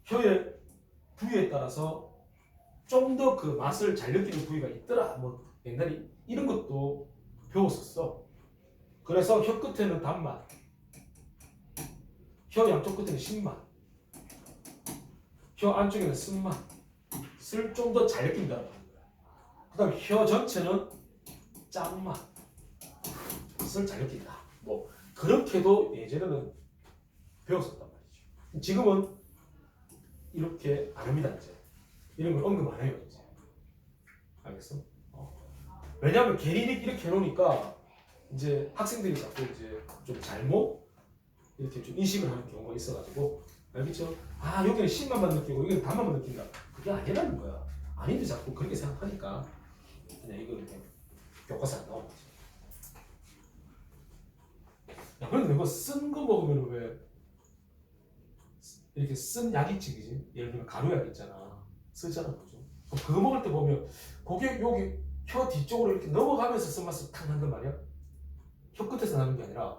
혀의 부위에 따라서 좀 더 그 맛을 잘 느끼는 부위가 있더라. 뭐 옛날에 이런 것도 배웠었어. 그래서 혀 끝에는 단맛, 혀 양쪽 끝에는 신맛, 혀 안쪽에는 쓴맛을 좀 더 잘 느낀다는 거야. 그 다음에 혀 전체는 짠맛을 잘 느낀다. 뭐 그렇게도 예전에는 배웠었단 말이죠. 지금은 이렇게 안 합니다. 이제 이런 걸 언급 안 해요. 이제 알겠어? 왜냐하면 괜히 이렇게 해놓으니까 이제 학생들이 자꾸 이제 좀 잘못 이렇게 좀 인식을 하는 경우가 있어가지고 알겠죠? 아 여기는 신맛만 느끼고 여기는 단맛만 느낀다. 그게 아니라는 거야. 아닌데 자꾸 그렇게 생각하니까 그냥 이걸 그냥 교과서에 나오는 거지. 야 그런데 이거 쓴 거 먹으면 왜 이렇게 쓴 약 있지, 그지? 예를 들면 가루약 있잖아. 쓰잖아, 그죠? 그거 먹을 때 보면 고개 여기 혀 뒤쪽으로 이렇게 넘어가면서 쓴맛이 탁 난단 말이야. 혀 끝에서 나는 게 아니라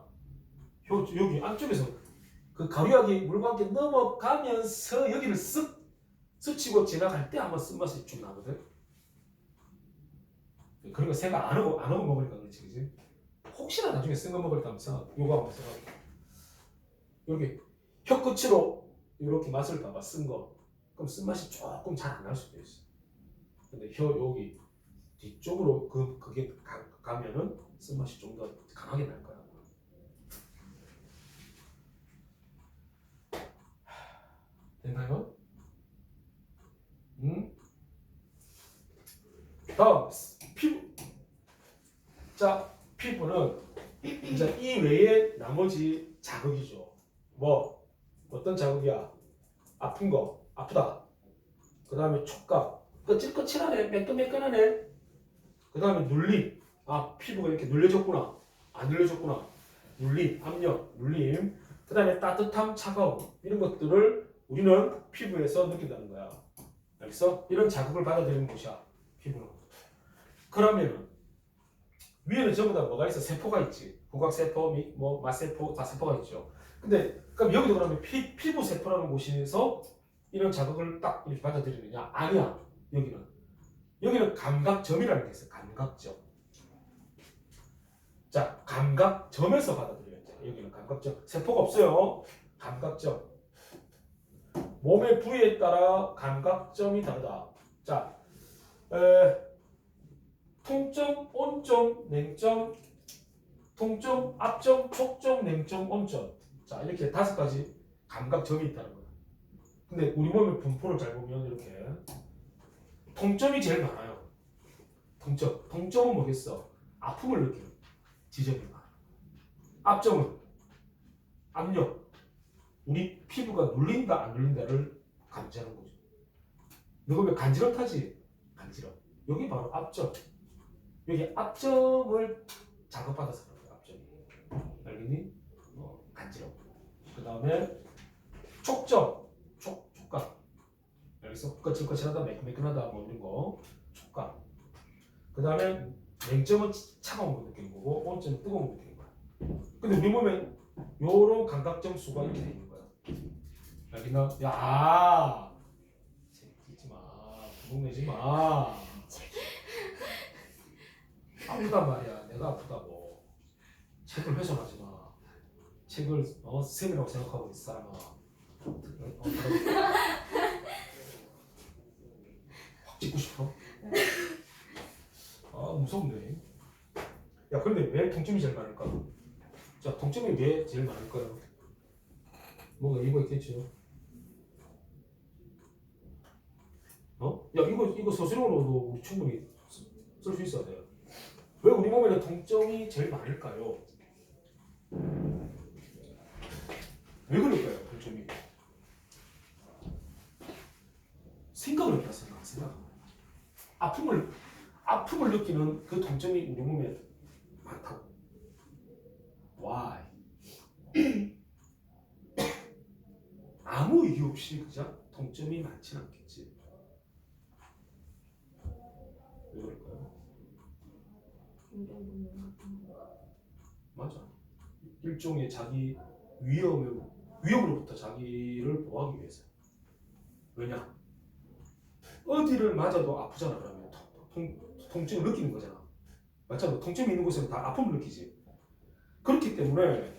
혀 여기 안쪽에서 그 가루약이 물과 함께 넘어가면서 여기를 쓱 스치고 지나갈 때 아마 쓴맛이 쭉 나거든. 그러니까 생각 안 하고 먹으니까 그렇지, 그지? 혹시나 나중에 쓴 거 먹을 때 한번 요거 한번 생각해. 이렇게 혀 끝으로 이렇게 맛을 봐봐, 쓴 거. 그럼 쓴맛이 조금 잘 안 날 수도 있어. 근데 혀 여기 뒤쪽으로 그게 가면은 쓴맛이 좀 더 강하게 날 거야. 됐나요? 다음 피부. 자, 피부는 이제 이 외에 나머지 자극이죠. 뭐 어떤 자극이야? 아픈 거, 아프다. 그 다음에 촉각, 거칠거칠하네, 매끈매끈하네. 그 다음에 눌림. 아, 피부가 이렇게 눌려졌구나. 안 눌려졌구나. 눌림, 압력, 눌림. 그 다음에 따뜻함, 차가움. 이런 것들을 우리는 피부에서 느낀다는 거야. 알겠어? 이런 자극을 받아들이는 곳이야, 피부는. 그러면 위에는 전부 다 뭐가 있어? 세포가 있지. 후각세포, 뭐 맛세포, 다 세포가 있죠. 근데 그럼 여기도 그러면 피부 세포라는 곳에서 이런 자극을 딱 이렇게 받아들이느냐? 아니야. 여기는 감각점이라는 게 있어요. 감각점. 자, 감각점에서 받아들여요. 여기는 감각점. 세포가 없어요. 감각점. 몸의 부위에 따라 감각점이 다르다. 자, 통점, 온점, 냉점, 통점, 압점, 촉점, 냉점, 온점. 자, 이렇게 5가지 감각점이 있다는 거예요. 근데 우리 몸의 분포를 잘 보면 이렇게 통점이 제일 많아요. 통점은 뭐겠어? 아픔을 느끼는 지점이 많아. 압점은 압력. 우리 피부가 눌린다 안 눌린다를 감지하는 거죠. 너가 왜 간지럽다지? 간지럽. 여기 바로 압점. 여기 압점을 자극받아서 그런 거야. 압점이. 알겠니? 간지럽. 그 다음에 촉점. 촉감. 알겠어? 거칠거칠하다, 매끈매끈하다 뭐 이런 거. 촉감. 그 다음에 냉점은 차가운 거 느끼는 거고 온점은 뜨거운 거 느끼는 거야. 근데 우리 몸에 요런 감각점 수가 이렇게 돼 있는 거야. 알겠나? 야, 재밌지 마, 구멍 내지 마. 아프단 말이야. 내가 아프다고. 책을 훼손하지 마. 책을 쌤이라고 생각하고 있어 사람아. 확 찍고 싶어? 아 무섭네. 야 근데 왜 통증이 제일 많을까? 자 통증이 왜 제일 많을까요? 뭔가 이유가 있겠죠. 야 이거 서술형으로도 우리 충분히 쓸 수 있어야 돼요. 왜 우리 몸에는 통증이 제일 많을까요? 왜 그럴까요? 통증이 생각을 해봐. 생각. 아픔을 느끼는 그 통증이 우리 몸에 많다고. Why? 아무 이유 없이 그냥 통증이 많지는 않겠지. 왜 그럴까요? 운동 같은 거. 맞아. 일종의 자기 위험으로부터 자기를 보호하기 위해서. 왜냐? 어디를 맞아도 아프잖아. 그러면 통증을 느끼는 거잖아. 맞잖아. 통증이 있는 곳에는 다 아픔을 느끼지. 그렇기 때문에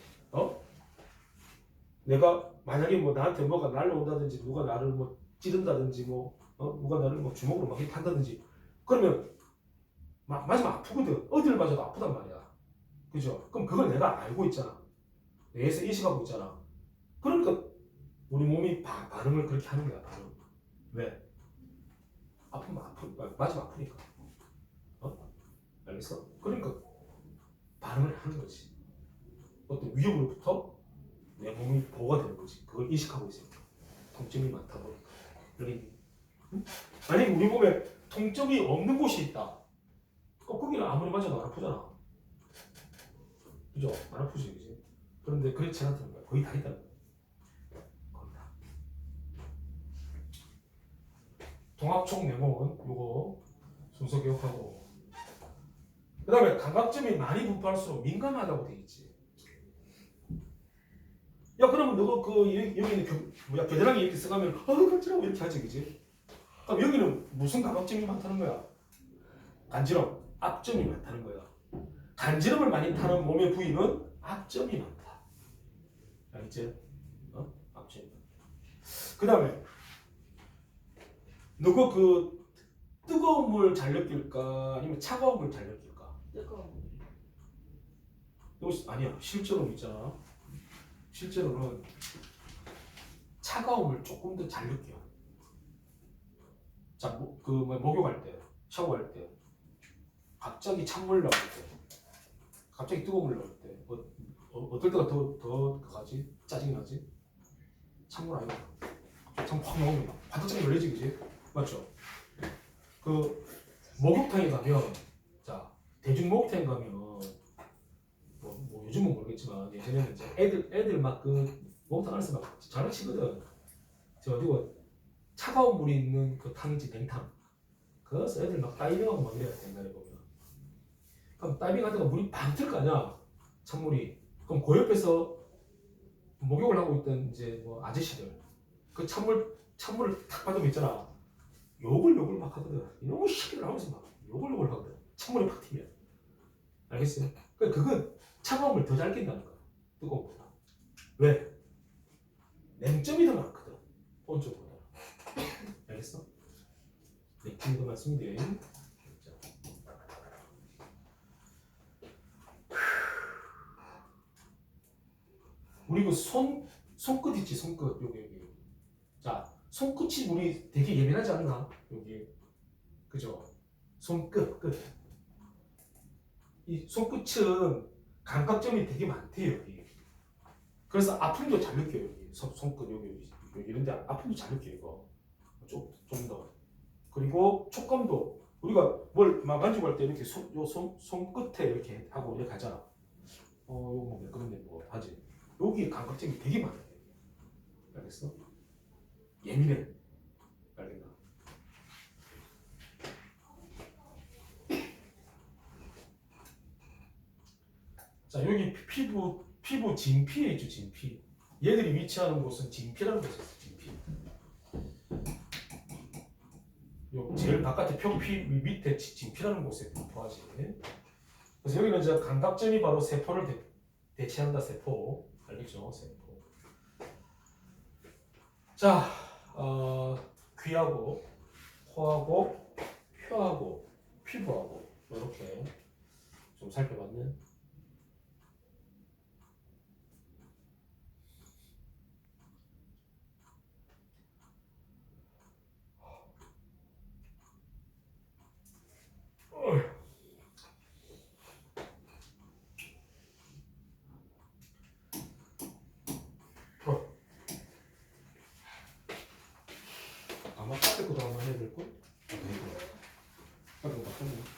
내가 만약에 뭐 나한테 뭐가 날라온다든지 누가 나를 뭐 찌른다든지 누가 나를 뭐 주먹으로 막 이렇게 한다든지 그러면 맞으면 아프거든. 어디를 맞아도 아프단 말이야. 그죠? 그럼 그걸 내가 알고 있잖아. 뇌에서 인식하고 있잖아. 그러니까 우리 몸이 반응을 그렇게 하는 거야. 반응. 왜? 맞으면 아프니까. 알겠어? 그러니까 반응을 하는 거지. 어떤 위협으로부터 내 몸이 보호가 되는 거지. 그걸 인식하고 있으니까. 통증이 많다 보니까. 만약에 우리 몸에 통증이 없는 곳이 있다. 거기는 아무리 맞아도 안 아프잖아. 그죠? 안 아프지, 그지? 그런데 그렇지 않다는 거야. 거의 다 있다는 거야. 거의 다. 동합총 내용은 요거 순서 기억하고. 그 다음에 감각점이 많이 분포할수록 민감하다고 돼 있지. 야 그러면 너가 여기 있는 겨드랑이 이렇게 써가면 간지러워 이렇게 하지, 그지? 그럼 여기는 무슨 감각점이 많다는 거야? 간지럼, 압점이 많다는 거야. 간지럼을 많이 타는 몸의 부위는 압점이 많다. 알겠지? 압점이 많다. 그 다음에 너가 뜨거운 물 잘 느낄까 아니면 차가운 물 잘 느낄까? 뜨거운. 아니야. 실제로는 있잖아. 실제로는 차가움을 조금 더 잘 느껴. 자, 목욕할 때, 샤워할 때, 갑자기 찬물 나올 때, 갑자기 뜨거운 물 나올 때, 어떨 때가 더 가지? 짜증이 나지? 찬물 아니야. 찬물 확 나오면 막 화들짝 놀래지, 그지? 맞죠? 목욕탕에 가면, 자, 대중 목욕탕에 가면, 뭐 요즘은 모르겠지만 예전에는 이제 애들 막 목욕탕 안에서 막 장난치거든. 저 어디고 차가운 물이 있는 그 탕이지, 냉탕. 그래서 애들 막 다이빙하고 막 이래야 돼, 옛날에 보면. 그럼 다이빙 하다가 물이 방 틀 거 아니야, 찬물이. 그럼 그 옆에서 목욕을 하고 있던 이제 뭐 아저씨들, 그 찬물을 탁 받으면 있잖아. 욕을 막 하거든. 이놈의 시기를 하면서 막 욕을 하거든. 찬물이 팍 튀면. 알겠어요? 그러니까 그건 차가움을 더 잘 낀다는 거야. 뜨거움보다. 왜? 냉점이 더 많거든. 온쪽보다. 알겠어? 냉점이 더 많습니다. 우리 손끝 있지, 손끝. 여기. 자, 손끝이 우리 되게 예민하지 않나? 여기 그죠? 손끝 끝. 이 손끝은 감각점이 되게 많대요 여기. 그래서 아픔도 잘 느껴요 여기. 손끝 여기 이런데 아픔도 잘 느껴요 이거. 좀 더. 그리고 촉감도 우리가 뭘 만지고 할 때 이렇게 손끝에 이렇게 하고 이렇게 하잖아. 요거 매끄럽네 뭐 하지. 여기 감각점이 되게 많아요. 알겠어? 예민해. 알겠나? 자 여기 피부 진피에 있죠 진피. 얘들이 위치하는 곳은 진피라는 곳에 있어 진피. 요 제일 바깥에 표피 밑에 진피라는 곳에 분포하지. 그래서 여기는 이제 감각점이 바로 세포를 대체한다 세포. 알겠죠? 세포. 자, 귀하고 코하고 혀하고 피부하고 이렇게 좀 살펴봤네. 아마 카페 것도 한번 해야 될 걸? 카페 거 바꿨네.